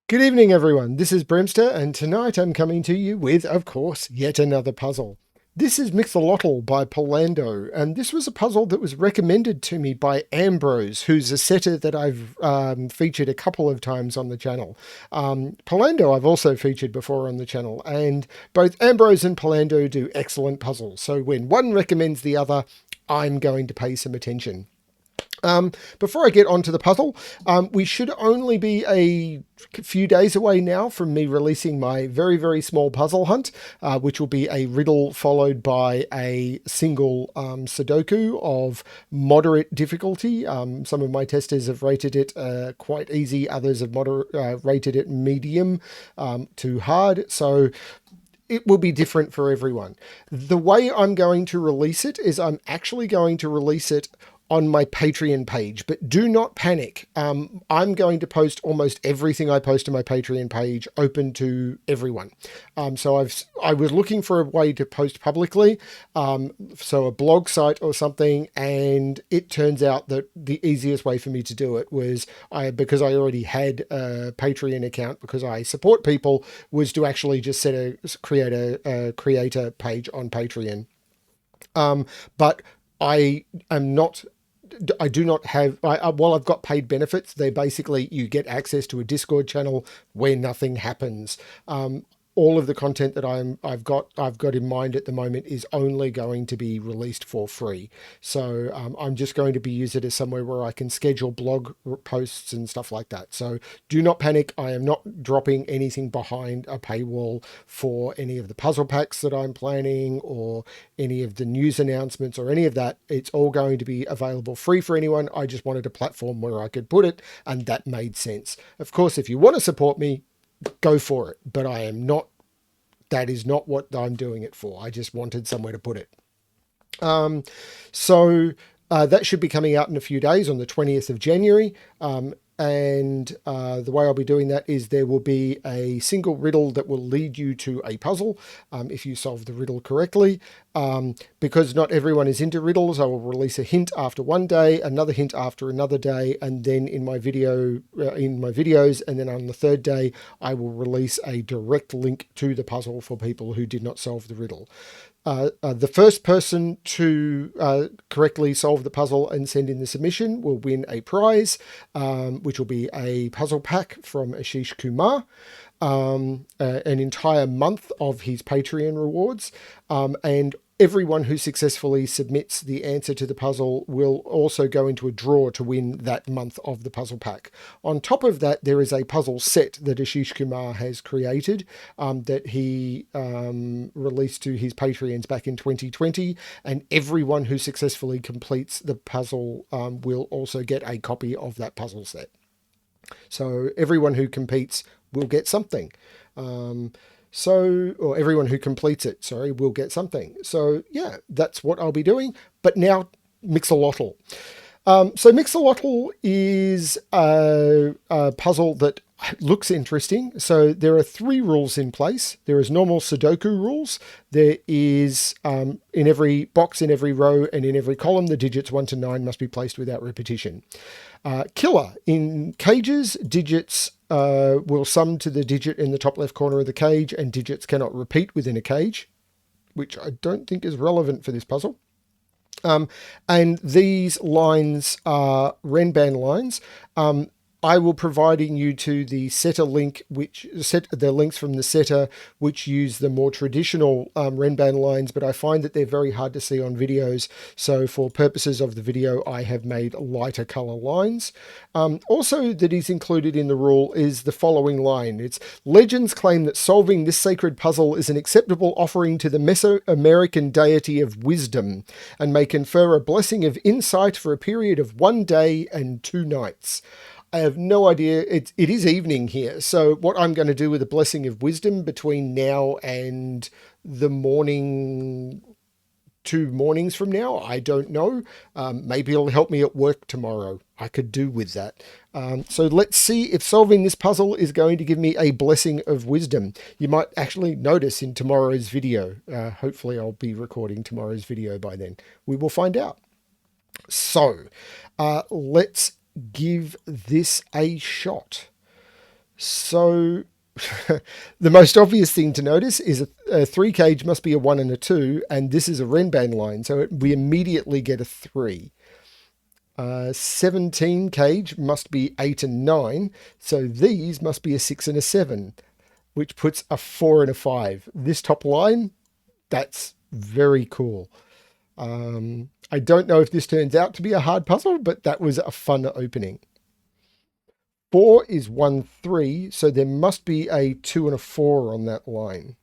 Good evening, everyone. This is Bremster, and tonight I'm coming to you with, of course, yet another puzzle. This is Mixolotl by Pallando, and this was a puzzle that was recommended to me by Ambrose, who's a setter that I've featured a couple of times on the channel. Pallando I've also featured before on the channel, and both Ambrose and Pallando do excellent puzzles, so when one recommends the other, I'm going to pay some attention. Before I get onto the puzzle, we should only be a few days away now from me releasing my very, very small puzzle hunt, which will be a riddle followed by a single Sudoku of moderate difficulty. Some of my testers have rated it quite easy, others have rated it medium to hard. So it will be different for everyone. The way I'm going to release it is I'm actually going to release it on my Patreon page, but do not panic. I'm going to post almost everything I post to my Patreon page open to everyone. So I was looking for a way to post publicly, so a blog site or something, and it turns out that the easiest way for me to do it was because I already had a Patreon account because I support people, was to actually just create a creator page on Patreon. But I am not I do not have, while I've got paid benefits, they basically, you get access to a Discord channel where nothing happens. All of the content that I've got in mind at the moment is only going to be released for free. So I'm just going to be using it as somewhere where I can schedule blog posts and stuff like that. So do not panic. I am not dropping anything behind a paywall for any of the puzzle packs that I'm planning or any of the news announcements or any of that. It's all going to be available free for anyone. I just wanted a platform where I could put it, and that made sense. Of course, if you want to support me, go for it. But I am not, that is not what I'm doing it for. I just wanted somewhere to put it. So that should be coming out in a few days on the 20th of January. And the way I'll be doing that is there will be a single riddle that will lead you to a puzzle if you solve the riddle correctly. Because not everyone is into riddles, I will release a hint after one day, another hint after another day, and then in my videos, and then on the third day, I will release a direct link to the puzzle for people who did not solve the riddle. The first person to correctly solve the puzzle and send in the submission will win a prize, which will be a puzzle pack from Ashish Kumar, an entire month of his Patreon rewards, and everyone who successfully submits the answer to the puzzle will also go into a draw to win that month of the puzzle pack. On top of that, there is a puzzle set that Ashish Kumar has created that he released to his Patreons back in 2020, and everyone who successfully completes the puzzle will also get a copy of that puzzle set. So everyone who competes will get something. Or everyone who completes it, sorry, will get something. So yeah, that's what I'll be doing. But now, Mixolotl. So Mixolotl is a puzzle that looks interesting. So there are 3 rules in place. There is normal Sudoku rules. There is in every box, in every row, and in every column, the digits 1 to 9 must be placed without repetition. Killer. In cages, digits will sum to the digit in the top left corner of the cage, and digits cannot repeat within a cage, which I don't think is relevant for this puzzle. And these lines are Renban lines. I will providing you to the setter link, the links from the setter, which use the more traditional Renban lines, but I find that they're very hard to see on videos. So for purposes of the video, I have made lighter color lines. Also that is included in the rule is the following line. It's legends claim that solving this sacred puzzle is an acceptable offering to the Mesoamerican deity of wisdom and may confer a blessing of insight for a period of 1 day and 2 nights. I have no idea. It is evening here. So what I'm going to do with the blessing of wisdom between now and the morning, 2 mornings from now, I don't know. Maybe it'll help me at work tomorrow. I could do with that. So let's see if solving this puzzle is going to give me a blessing of wisdom. You might actually notice in tomorrow's video. Hopefully I'll be recording tomorrow's video by then. We will find out. So let's give this a shot. So the most obvious thing to notice is a 3 cage must be a 1 and a 2, and this is a Renban line, so we immediately get a 3. 17 cage must be 8 and 9, so these must be a 6 and a 7, which puts a 4 and a 5. This top line, that's very cool. I don't know if this turns out to be a hard puzzle, but that was a fun opening. 4 is 1, 3, so there must be a 2 and a 4 on that line.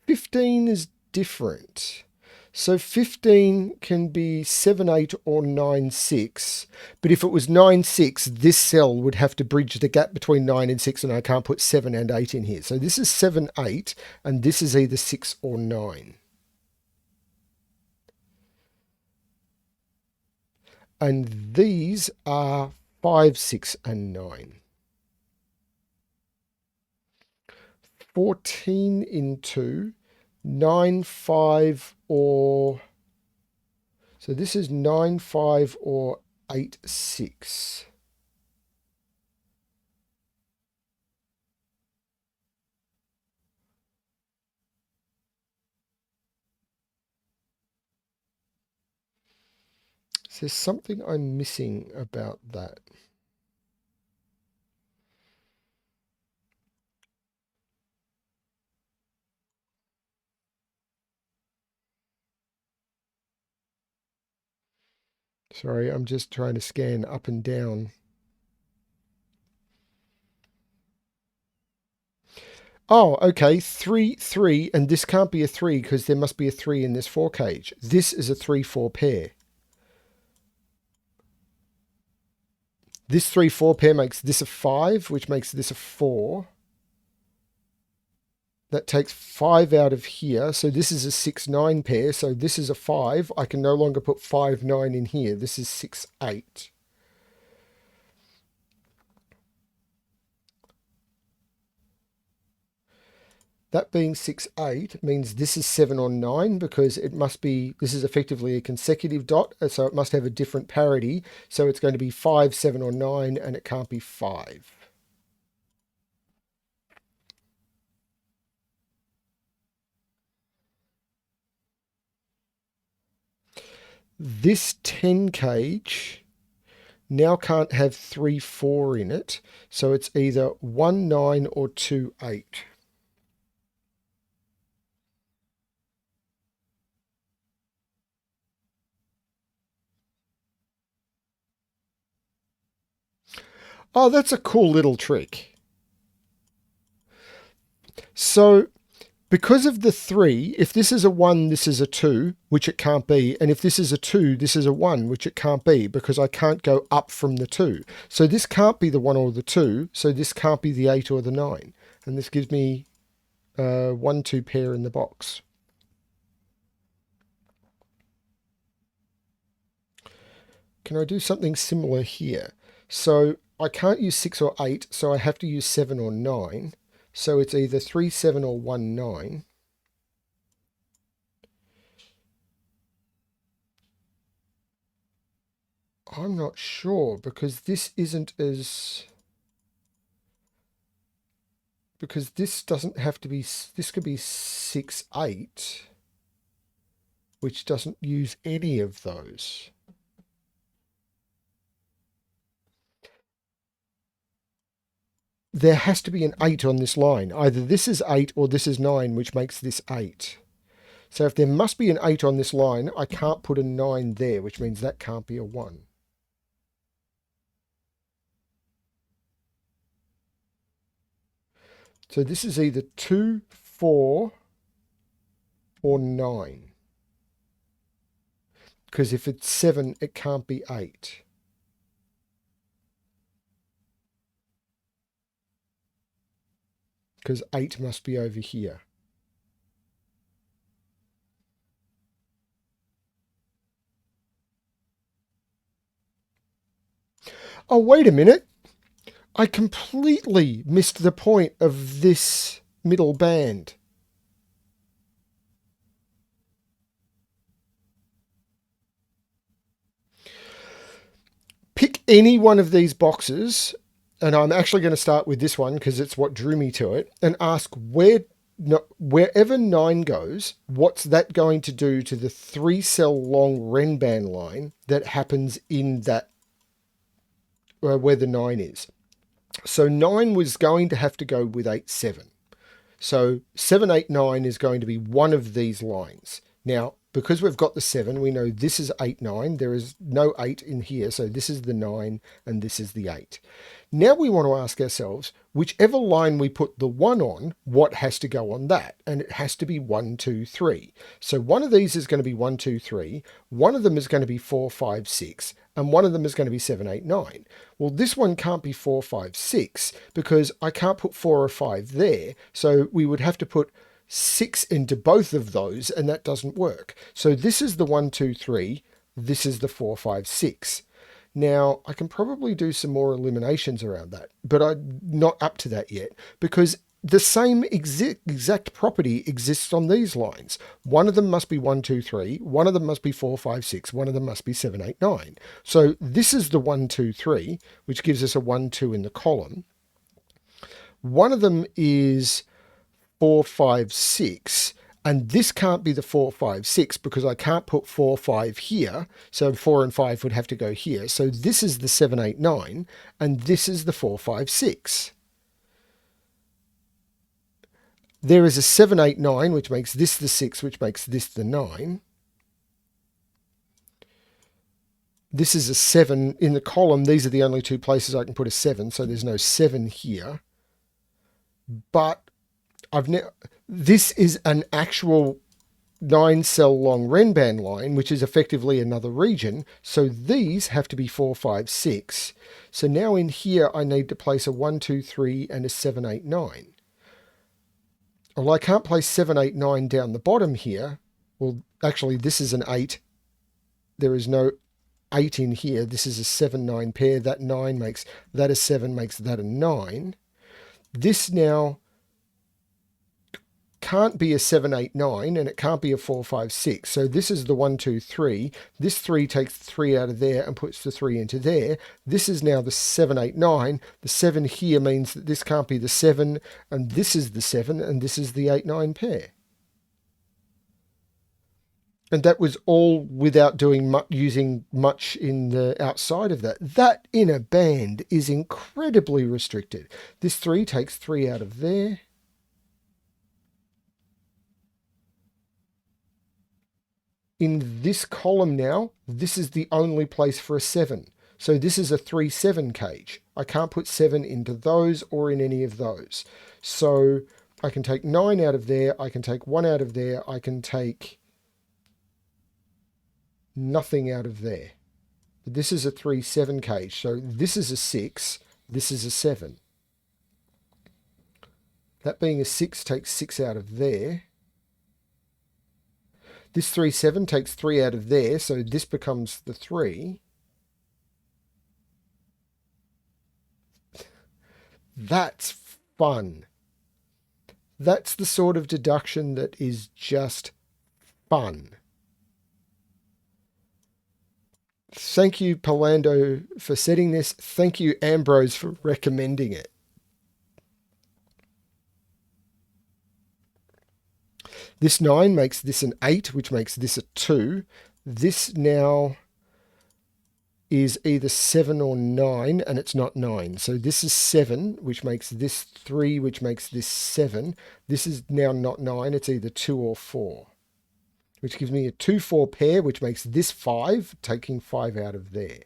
15 is different. So 15 can be 7, 8 or 9, 6. But if it was 9, 6, this cell would have to bridge the gap between 9 and 6, and I can't put 7 and 8 in here. So this is 7, 8, and this is either 6 or 9. And these are 5, 6, and 9. 14 in 2, 9, 5, or... So this is 9, 5, or 8, 6. So there's something I'm missing about that. Sorry, I'm just trying to scan up and down. Oh, okay, 3, 3, and this can't be a 3 because there must be a 3 in this 4 cage. This is a 3, 4 pair. This 3, 4 pair makes this a 5, which makes this a 4. That takes 5 out of here, so this is a 6, 9 pair, so this is a 5. I can no longer put 5, 9 in here. This is 6, 8. That being 6, 8 means this is 7 or 9 because it must be, this is effectively a consecutive dot, so it must have a different parity. So it's going to be 5, 7 or 9, and it can't be 5. This 10 cage now can't have 3, 4 in it, so it's either 1, 9 or 2, 8. Oh, that's a cool little trick. So because of the 3, if this is a 1, this is a 2, which it can't be. And if this is a 2, this is a 1, which it can't be because I can't go up from the 2. So this can't be the 1 or the 2. So this can't be the 8 or the 9. And this gives me 1, 2 pair in the box. Can I do something similar here? So I can't use 6 or 8, so I have to use 7 or 9. So it's either 3, 7 or 1, 9. I'm not sure because this isn't as... Because this doesn't have to be... This could be 6, 8, which doesn't use any of those. There has to be an 8 on this line. Either this is 8 or this is 9, which makes this 8. So if there must be an 8 on this line, I can't put a 9 there, which means that can't be a 1. So this is either 2, 4, or 9. Because if it's 7, it can't be 8. Because 8 must be over here. Oh, wait a minute. I completely missed the point of this middle band. Pick any one of these boxes and I'm actually going to start with this one because it's what drew me to it, and ask wherever 9 goes, what's that going to do to the 3-cell long Renban line that happens in that where the 9 is. So 9 was going to have to go with 8, 7. So 7, 8, 9 is going to be one of these lines. Now, because we've got the 7, we know this is 8, 9. There is no 8 in here, so this is the 9 and this is the 8. Now we want to ask ourselves, whichever line we put the 1 on, what has to go on that? And it has to be 1, 2, 3. So one of these is going to be 1, 2, 3. One of them is going to be 4, 5, 6. And one of them is going to be 7, 8, 9. Well, this one can't be 4, 5, 6 because I can't put 4 or 5 there. So we would have to put 6 into both of those, and that doesn't work. So this is the 1, 2, 3. This is the 4, 5, 6. Now, I can probably do some more eliminations around that, but I'm not up to that yet because the same exact property exists on these lines. One of them must be 1, 2, 3. One of them must be 4, 5, 6. One of them must be 7, 8, 9. So this is the 1, 2, 3, which gives us a 1, 2 in the column. One of them is 4, 5, 6. And this can't be the 4, 5, 6 because I can't put 4, 5 here. So 4 and 5 would have to go here. So this is the 7, 8, 9. And this is the 4, 5, 6. There is a 7, 8, 9, which makes this the 6, which makes this the 9. This is a 7 in the column. These are the only two places I can put a 7, so there's no 7 here. But this is an actual 9-cell long Renban line, which is effectively another region. So these have to be 4, 5, 6. So now in here, I need to place a 1, 2, 3 and a 7, 8, 9. Well, I can't place 7, 8, 9 down the bottom here. Well, actually, this is an 8. There is no 8 in here. This is a 7, 9 pair. That 9 makes that a 7, makes that a 9. This now can't be a 7, 8, 9, and it can't be a 4, 5, 6. So this is the 1, 2, 3. This 3 takes 3 out of there and puts the 3 into there. This is now the 7, 8, 9. The 7 here means that this can't be the 7, and this is the 7, and this is the 8, 9 pair. And that was all without using much in the outside of that. That inner band is incredibly restricted. This 3 takes 3 out of there. In this column now, this is the only place for a 7. So this is a 3, 7 cage. I can't put 7 into those or in any of those. So I can take 9 out of there. I can take 1 out of there. I can take nothing out of there. But this is a 3, 7 cage. So this is a 6. This is a 7. That being a 6 takes 6 out of there. This 3, 7 takes 3 out of there, so this becomes the 3. That's fun. That's the sort of deduction that is just fun. Thank you, Pallando, for setting this. Thank you, Ambrose, for recommending it. This 9 makes this an 8, which makes this a 2. This now is either 7 or 9, and it's not 9. So this is 7, which makes this 3, which makes this 7. This is now not 9. It's either 2 or 4, which gives me a 2, 4 pair, which makes this 5, taking 5 out of there.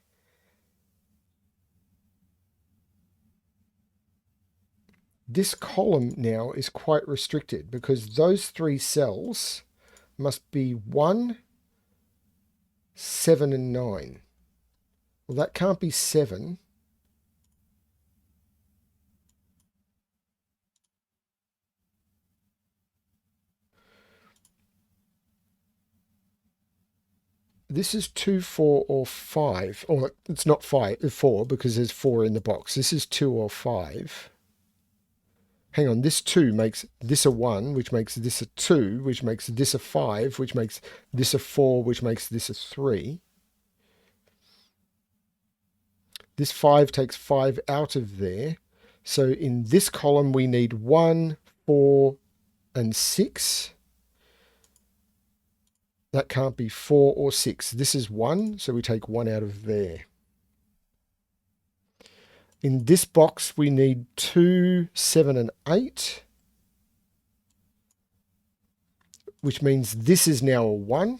This column now is quite restricted because those 3 cells must be 1, 7, and 9. Well, that can't be 7. This is 2, 4, or 5. Or it's not 4 because there's 4 in the box. This is 2 or 5. Hang on, this 2 makes this a 1, which makes this a 2, which makes this a 5, which makes this a 4, which makes this a 3. This 5 takes 5 out of there. So in this column, we need 1, 4, and 6. That can't be 4 or 6. This is 1, so we take 1 out of there. In this box, we need 2, 7, and 8, which means this is now a 1.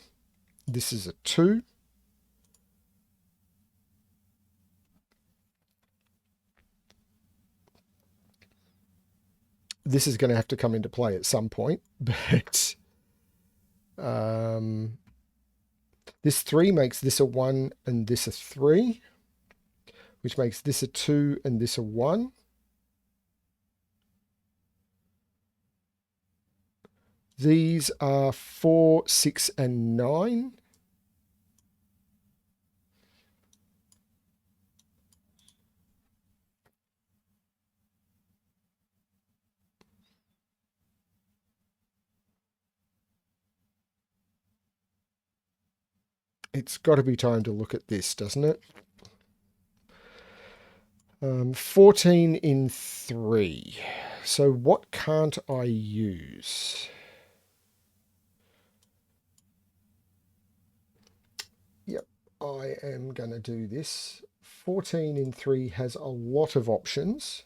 This is a 2. This is going to have to come into play at some point, but this 3 makes this a 1 and this a 3, which makes this a 2 and this a 1. These are 4, 6, and 9. It's got to be time to look at this, doesn't it? 14 in 3. So what can't I use? Yep, I am going to do this. 14 in 3 has a lot of options.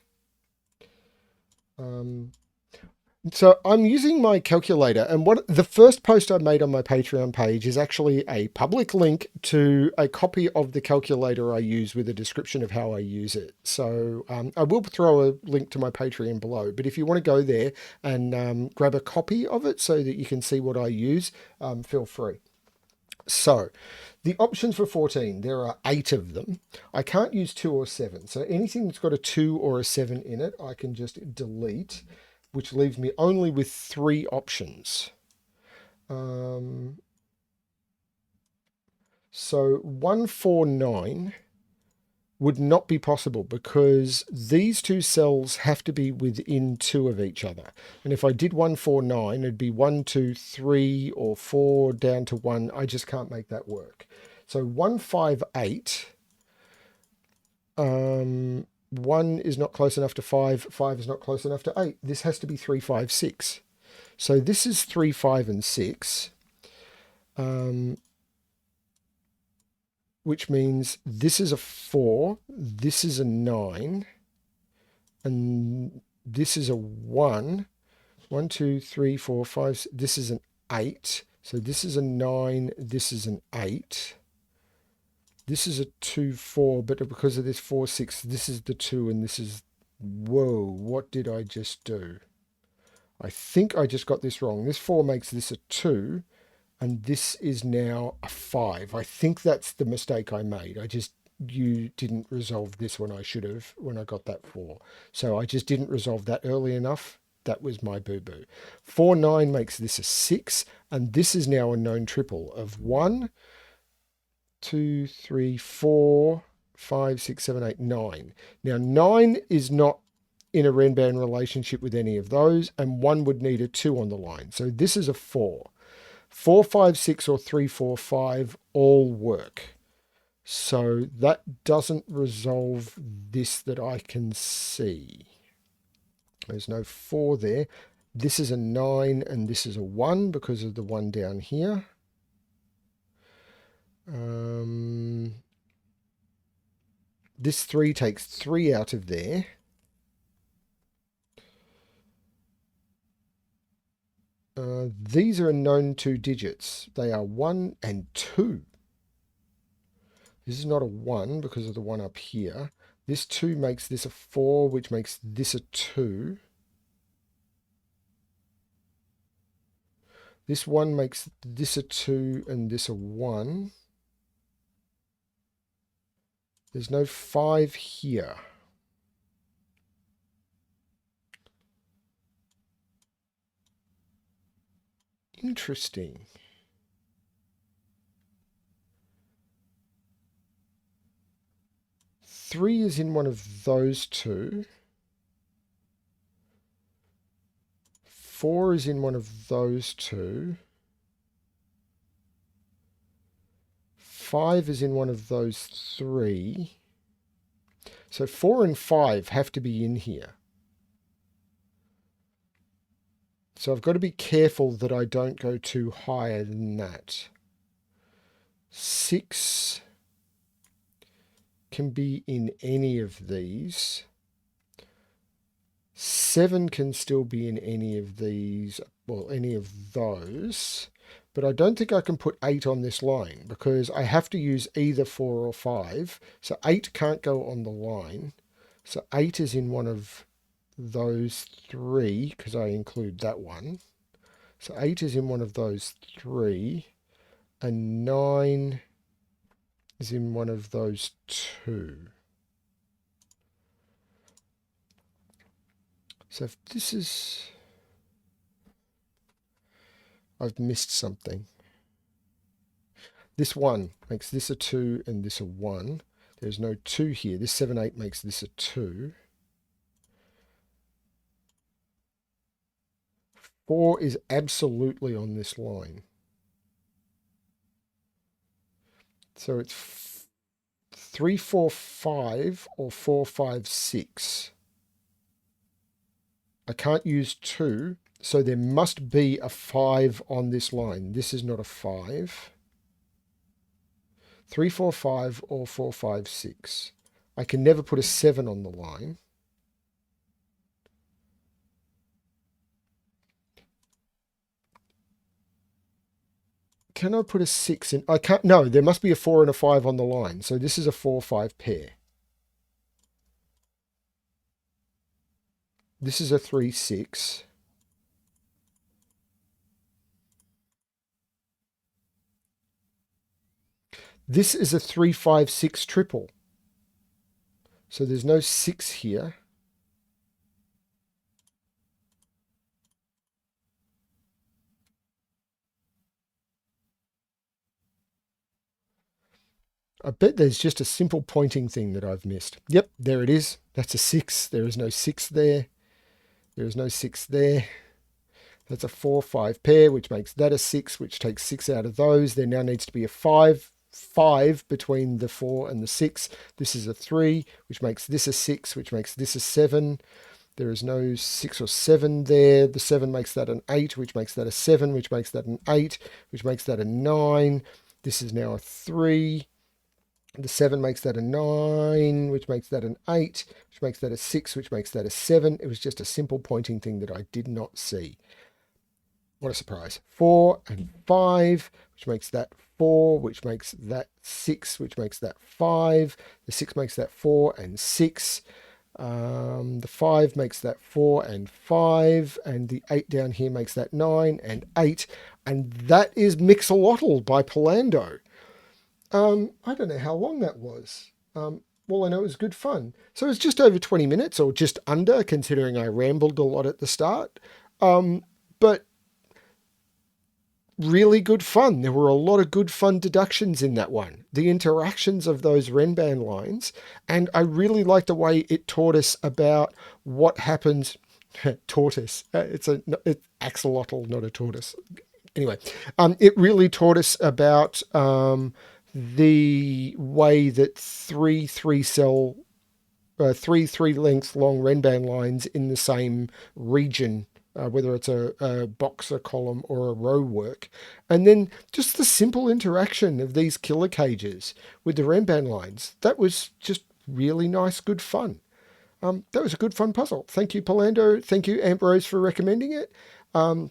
So I'm using my calculator, and what the first post I made on my Patreon page is actually a public link to a copy of the calculator I use with a description of how I use it. So I will throw a link to my Patreon below, but if you want to go there and grab a copy of it so that you can see what I use, feel free. So the options for 14, there are 8 of them. I can't use 2 or 7. So anything that's got a 2 or a 7 in it, I can just delete, which leaves me only with 3 options. So 149 would not be possible because these two cells have to be within 2 of each other. And if I did 149, it'd be 1, 2, 3, or 4 down to 1. I just can't make that work. So 158, 1 is not close enough to 5, 5 is not close enough to 8. This has to be 3, 5, 6. So this is 3, 5, and 6. Which means this is a 4, this is a 9, and this is a 1. 1, 2, 3, 4, 5, this is an 8. So this is a 9, this is an 8. This is a 2, 4, but because of this 4, 6, this is the 2, and this is... Whoa, what did I just do? I think I just got this wrong. This 4 makes this a 2, and this is now a 5. I think that's the mistake I made. You didn't resolve this when I should have, when I got that 4. So I just didn't resolve that early enough. That was my boo-boo. 4, 9 makes this a 6, and this is now a known triple of 1, 2, 3, 4, 5, 6, 7, 8, 9. Now 9 is not in a Renban relationship with any of those, and 1 would need a 2 on the line. So this is a 4. 4, 5, 6, or 3, 4, 5 all work. So that doesn't resolve this that I can see. There's no 4 there. This is a 9 and this is a 1 because of the 1 down here. This 3 takes 3 out of there. These are known 2 digits. They are 1 and 2. This is not a 1 because of the 1 up here. This 2 makes this a 4, which makes this a 2. This 1 makes this a 2 and this a 1. There's no 5 here. Interesting. Three is in one of those two. 4 is in one of those two. 5 is in one of those 3. So 4 and 5 have to be in here. So I've got to be careful that I don't go too higher than that. 6 can be in any of these. 7 can still be in any of these, well, any of those. But I don't think I can put 8 on this line because I have to use either 4 or 5. So 8 can't go on the line. So 8 is in one of those 3 because I include that one. So 8 is in one of those 3. And 9 is in one of those 2. So if this is... I've missed something. This 1 makes this a 2 and this a 1. There's no 2 here. This 7, 8 makes this a 2. 4 is absolutely on this line. So it's 3, 4, 5 or 4, 5, 6. I can't use 2, so there must be a 5 on this line. This is not a 5. 3, 4, 5 or 4, 5, 6. I can never put a 7 on the line. Can I put a 6 in? I can't. No, there must be a 4 and a 5 on the line. So this is a 4, 5 pair. This is a 3, 6. This is a 3, 5, 6 triple. So there's no 6 here. I bet there's just a simple pointing thing that I've missed. Yep, there it is. That's a 6. There is no 6 there. There is no 6 there. That's a 4, 5 pair, which makes that a 6, which takes 6 out of those. There now needs to be a 5 between the 4 and the 6. This is a 3, which makes this a 6, which makes this a 7. There is no 6 or 7 there. The 7 makes that an 8, which makes that a 7, which makes that an 8, which makes that a 9. This is now a 3. The 7 makes that a 9, which makes that an 8, which makes that a 6, which makes that a 7. It was just a simple pointing thing that I did not see. What a surprise. 4 and 5, which makes that 4, which makes that 6, which makes that 5. The 6 makes that 4 and 6. The 5 makes that 4 and 5. And the 8 down here makes that 9 and 8. And that is Mixolotl by Pallando. I don't know how long that was. Well, I know it was good fun. So it was just over 20 minutes or just under, considering I rambled a lot at the start. But really good fun. There were a lot of good fun deductions in that one. The interactions of those Renban lines. And I really liked the way it taught us about what happens. Tortoise. It's axolotl, not a tortoise. Anyway, it really taught us about the way that three length long Renban lines in the same region, whether it's a box, a column, or a row work. And then just the simple interaction of these killer cages with the Renban lines. That was just really nice, good fun. That was a good fun puzzle. Thank you, Pallando. Thank you, Ambrose, for recommending it. And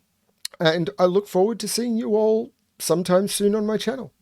I look forward to seeing you all sometime soon on my channel.